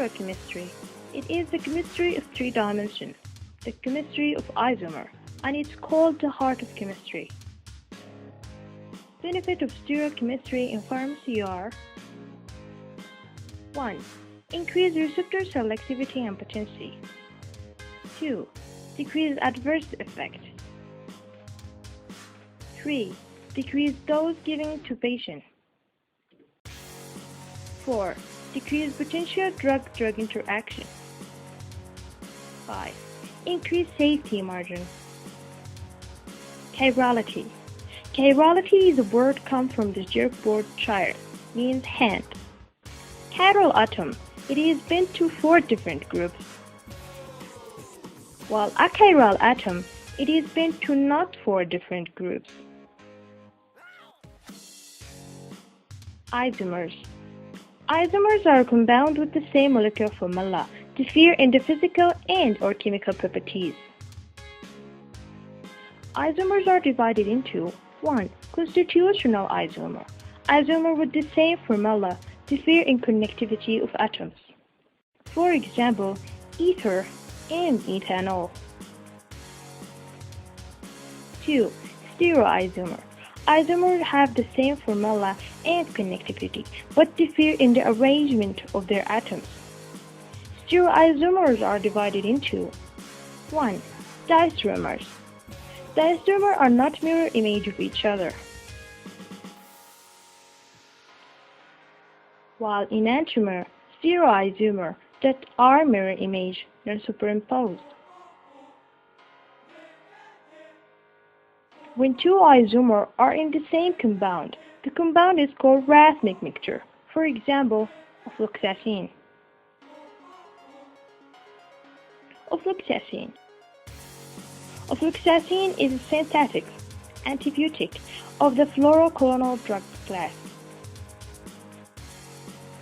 stereochemistry. It is the chemistry of three dimensions, the chemistry of isomer, and it's called the heart of chemistry. Benefit of stereochemistry in pharmacy are 1. Increase receptor selectivity and potency. 2. Decrease adverse effect. 3. Decrease dose given to patient. 4. Decrease potential drug-drug interaction. 5. Increase safety margin. Chirality. Chirality is a word come from the Greek word chir, means hand. Chiral atom, it is bent to 4 different groups, while achiral atom, it is bent to not 4 different groups. Isomers. Isomers are compounds with the same molecular formula, differ in the physical and/or chemical properties. Isomers are divided into 1. Constitutional isomer. Isomer with the same formula, differ in connectivity of atoms. For example, ether and ethanol. 2. Stereoisomer. Isomers have the same formula and connectivity, but differ in the arrangement of their atoms. Stereoisomers are divided into 1. Diisomers. Diisomers are not mirror image of each other, while enantiomer, stereoisomer that are mirror image, not superimposed. When 2 isomers are in the same compound, the compound is called racemic mixture. For example, ofloxacin. Ofloxacin. Ofloxacin is a synthetic antibiotic of the fluorocolonal drug class.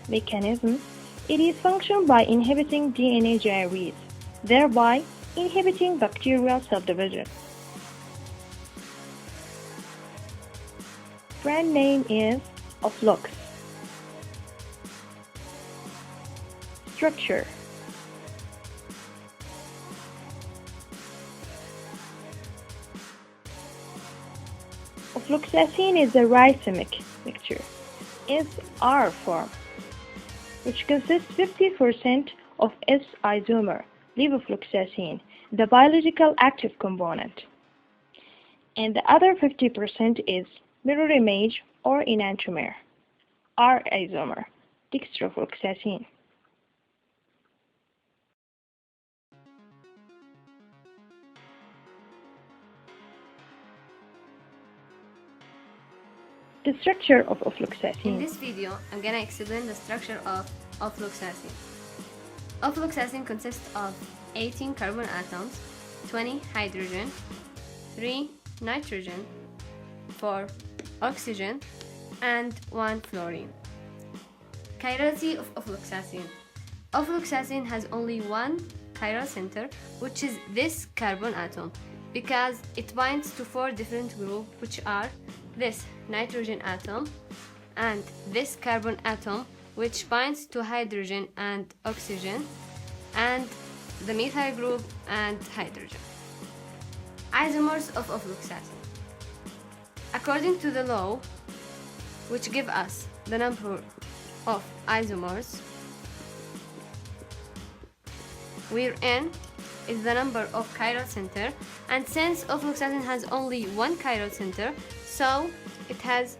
Mechanism. It is functioned by inhibiting DNA gyrase, thereby inhibiting bacterial cell division. Brand name is Oflox. Structure. Ofloxacin is a racemic mixture, is R form, which consists 50% of S isomer, levofloxacin, the biological active component, and the other 50% is mirror image or enantiomer, R isomer, dextrofloxacin. The structure of ofloxacin. In this video, I'm gonna explain the structure of ofloxacin. Ofloxacin consists of 18 carbon atoms, 20 hydrogen, 3 nitrogen, 4 oxygen, and 1 fluorine. Chirality of ofloxacin. Ofloxacin has only one chiral center, which is this carbon atom, because it binds to 4 different groups, which are this nitrogen atom and this carbon atom, which binds to hydrogen and oxygen, and the methyl group and hydrogen. Isomers of ofloxacin. According to the law, which give us the number of isomers, where n is the number of chiral center, and since ofloxacin has only one chiral center, so it has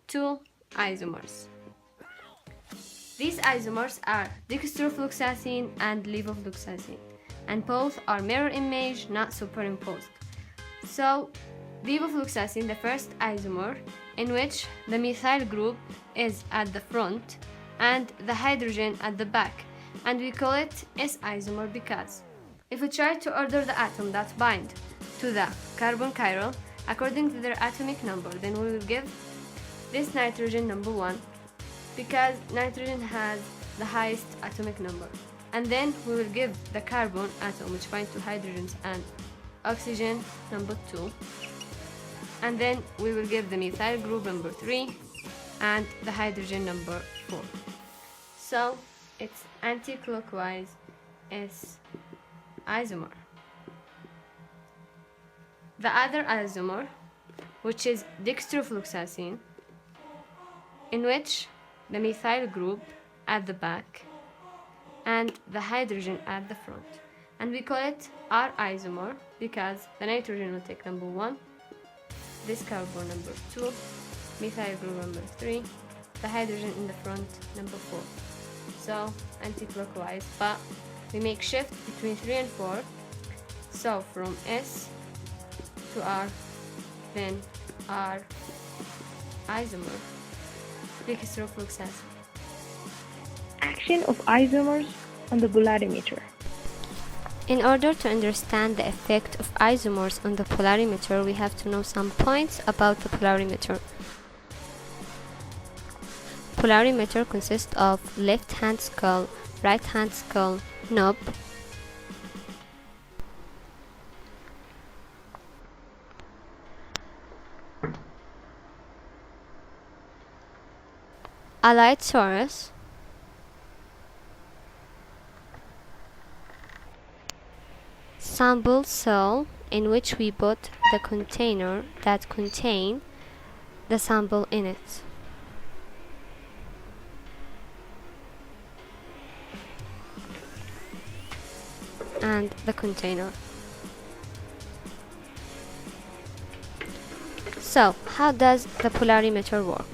2 isomers. These isomers are dextrofloxacin and levofloxacin, and both are mirror image, not superimposed. So levofloxacin, the first isomer, in which the methyl group is at the front and the hydrogen at the back, and we call it S isomer because if we try to order the atom that bind to the carbon chiral according to their atomic number, then we will give this nitrogen number 1 because nitrogen has the highest atomic number, and then we will give the carbon atom which binds to hydrogens and oxygen number 2, and then we will give the methyl group number 3 and the hydrogen number 4. So its anti-clockwise S isomer. The other isomer, which is dextrofloxacin, in which the methyl group at the back and the hydrogen at the front. And we call it R isomer because the nitrogen will take number 1, this carbon number 2, methyl group number 3, the hydrogen in the front number 4. So anti-clockwise, but we make shift between 3 and 4. So from S to R, then R isomer, dextrofloxacin. Action of isomers on the polarimeter. In order to understand the effect of isomers on the polarimeter, we have to know some points about the polarimeter. Polarimeter consists of left-hand skull, right-hand skull, knob, allied torus, sample cell in which we put the container that contain the sample in it, and the container. So, how does the polarimeter work?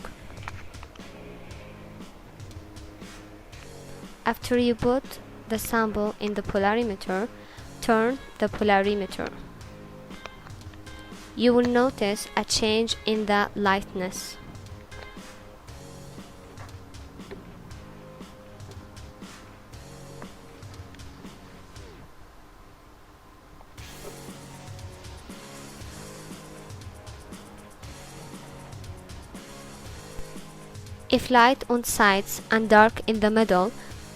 After you put the sample in the polarimeter, turn the polarimeter. You will notice a change in the lightness. If light on sides and dark in the middle,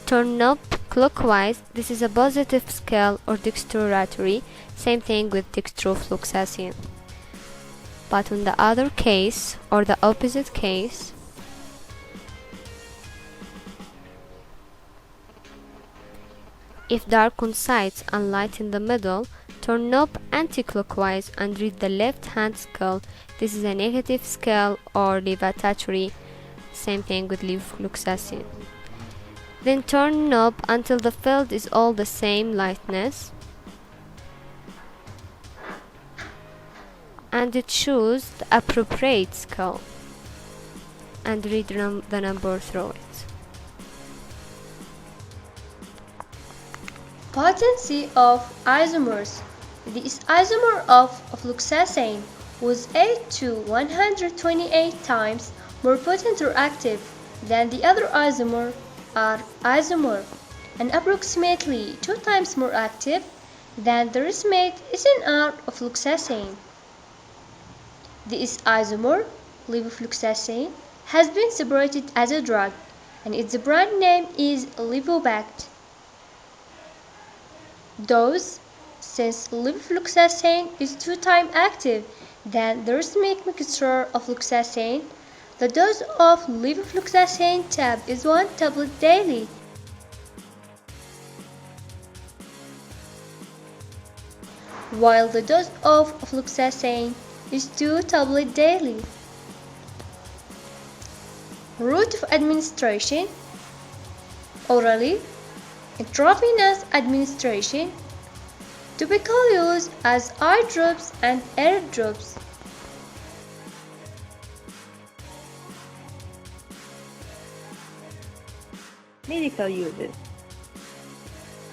turn knob clockwise. This is a positive scale or dextrorotary, same thing with dextrofloxacin. But in the other case, or the opposite case, if dark on sides and light in the middle, turn knob anti-clockwise and read the left hand scale. This is a negative scale or levitatory, same thing with levofloxacin. Then turn knob until the field is all the same lightness, and it choose the appropriate scale and read the number through it. Potency of isomers. The isomer of fluoxacin was 8 to 128 times more potent or active than the other isomer, R isomer, and approximately 2 times more active than the racemate SNR of fluoxacin. This isomer, levofloxacin, has been separated as a drug, and its brand name is Levobact. Dose. Since levofloxacin is 2 times active than the racemic mixture of fluoxacin, the dose of levofloxacin tab is 1 tablet daily. While the dose of fluoxacin is 2 tablets daily. Route of administration: orally, intravenous administration, topical use as eye drops and air drops. Medical uses.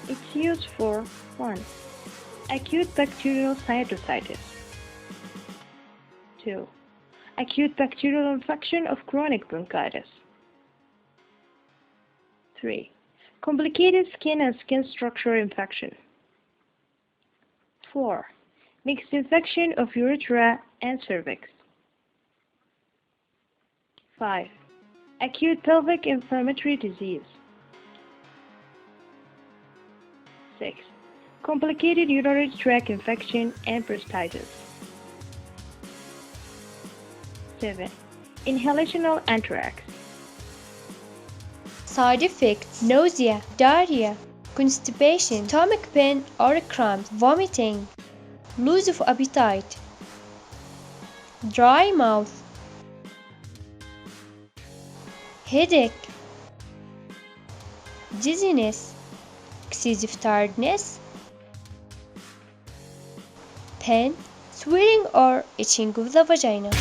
It's used for 1. Acute bacterial cytositis. 2. Acute bacterial infection of chronic bronchitis. 3. Complicated skin and skin structure infection. 4. Mixed infection of urethra and cervix. 5. Acute pelvic inflammatory disease. 6. Complicated urinary tract infection and prostatitis. 7. Inhalational anthrax. Side effects: nausea, diarrhea, constipation, stomach pain or cramps, vomiting, loss of appetite, dry mouth, headache, dizziness, excessive tiredness, pain, swelling or itching of the vagina.